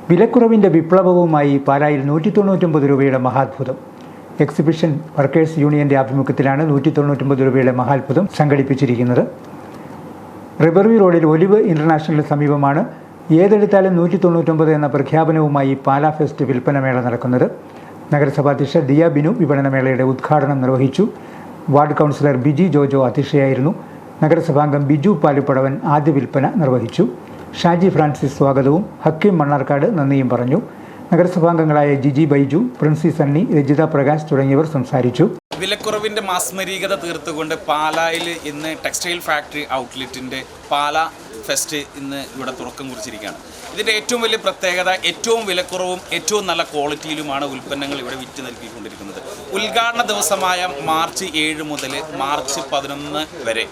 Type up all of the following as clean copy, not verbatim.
വിലക്കുറവിൻ്റെ വിപ്ലവവുമായി പാലായിൽ 199 രൂപയുടെ മഹാത്ഭുതം. എക്സിബിഷൻ വർക്കേഴ്സ് യൂണിയൻ്റെ ആഭിമുഖ്യത്തിലാണ് 199 രൂപയുടെ മഹാത്ഭുതം സംഘടിപ്പിച്ചിരിക്കുന്നത്. റിവർവ്യൂ റോഡിൽ ഒലിവ് ഇൻ്റർനാഷണലിന് സമീപമാണ് ഏതെടുത്താലും 199 എന്ന പ്രഖ്യാപനവുമായി പാലാ ഫെസ്റ്റ് വിൽപ്പനമേള നടക്കുന്നത്. നഗരസഭാധ്യക്ഷ ദിയ ബിനു വിപണനമേളയുടെ ഉദ്ഘാടനം നിർവഹിച്ചു. വാർഡ് കൗൺസിലർ ബിജി ജോജോ അധ്യക്ഷയായിരുന്നു. നഗരസഭാംഗം ബിജു പാലുപ്പടവൻ ആദ്യ വിൽപ്പന നിർവഹിച്ചു. ഷാജി ഫ്രാൻസിസ് സ്വാഗതവും ഹക്കീം മണ്ണാർക്കാട് നന്ദിയും പറഞ്ഞു. നഗരസഭാംഗങ്ങളായ ജിജി ബൈജു, പ്രിൻസി സണ്ണി, രജിത പ്രകാശ് തുടങ്ങിയവർ സംസാരിച്ചു. വിലക്കുറവിൻ്റെ മാസ്മരീകത തീർത്തുകൊണ്ട് പാലായിൽ ഇന്ന് ടെക്സ്റ്റൈൽ ഫാക്ടറി ഔട്ട്ലെറ്റിൻ്റെ പാലാ ഫെസ്റ്റ് ഇന്ന് ഇവിടെ തുറക്കം കുറിച്ചിരിക്കുകയാണ്. ഇതിൻ്റെ ഏറ്റവും വലിയ പ്രത്യേകത ഏറ്റവും വിലക്കുറവും ഏറ്റവും നല്ല ക്വാളിറ്റിയിലുമാണ് ഉൽപ്പന്നങ്ങൾ ഇവിടെ വിറ്റ് നൽകിക്കൊണ്ടിരിക്കുന്നത്. ഉദ്ഘാടന ദിവസമായ മാർച്ച് 7 മുതൽ മാർച്ച് 11 വരെ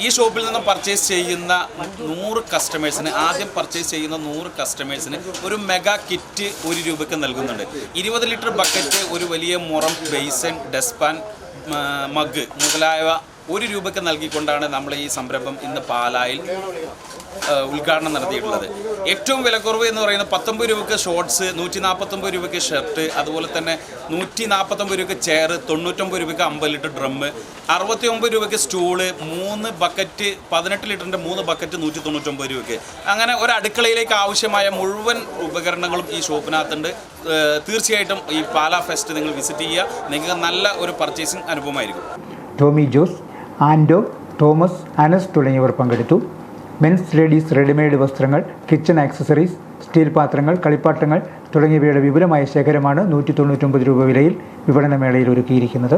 ഈ ഷോപ്പിൽ നിന്നും പർച്ചേസ് ചെയ്യുന്ന 100 കസ്റ്റമേഴ്സിന് ആദ്യം പർച്ചേസ് ചെയ്യുന്ന 100 കസ്റ്റമേഴ്സിന് ഒരു മെഗാ കിറ്റ് 1 രൂപയ്ക്ക് നൽകുന്നുണ്ട്. 20 ലിറ്റർ ബക്കറ്റ്, ഒരു വലിയ മുറം, ബേസൻ, ഡസ്പാൻ, മഗ് മുതലായവ 1 രൂപയ്ക്ക് നൽകിക്കൊണ്ടാണ് നമ്മൾ ഈ സംരംഭം ഇന്ന് പാലായിൽ ഉദ്ഘാടനം നടത്തിയിട്ടുള്ളത്. ഏറ്റവും വിലക്കുറവ് എന്ന് പറയുന്നത് 19 രൂപയ്ക്ക് ഷോർട്സ്, 149 രൂപയ്ക്ക് ഷർട്ട്, അതുപോലെ തന്നെ 149 രൂപയ്ക്ക് ചെയർ, 99 രൂപയ്ക്ക് 50 ലിറ്റർ ഡ്രമ്മ്, 69 രൂപയ്ക്ക് സ്റ്റൂള്, 3 ബക്കറ്റ് 18 ലിറ്ററിൻ്റെ 3 ബക്കറ്റ് 199 രൂപയ്ക്ക്. അങ്ങനെ ഒരു അടുക്കളയിലേക്ക് ആവശ്യമായ മുഴുവൻ ഉപകരണങ്ങളും ഈ ഷോപ്പിനകത്തുണ്ട്. തീർച്ചയായിട്ടും ഈ പാലാ ഫെസ്റ്റ് നിങ്ങൾ വിസിറ്റ് ചെയ്യുക. നിങ്ങൾക്ക് നല്ല ഒരു പർച്ചേസിംഗ് അനുഭവമായിരിക്കും. ടോമി ജോസ്, ആൻഡോ, തോമസ്, അനസ് തുടങ്ങിയവർ പങ്കെടുത്തു. മെൻസ്, ലേഡീസ് റെഡിമെയ്ഡ് വസ്ത്രങ്ങൾ, കിച്ചൺ ആക്സസറീസ്, സ്റ്റീൽ പാത്രങ്ങൾ, കളിപ്പാട്ടങ്ങൾ തുടങ്ങിയവയുടെ വിപുലമായ ശേഖരമാണ് 199 രൂപ വിലയിൽ വിപണനമേളയിൽ ഒരുക്കിയിരിക്കുന്നത്.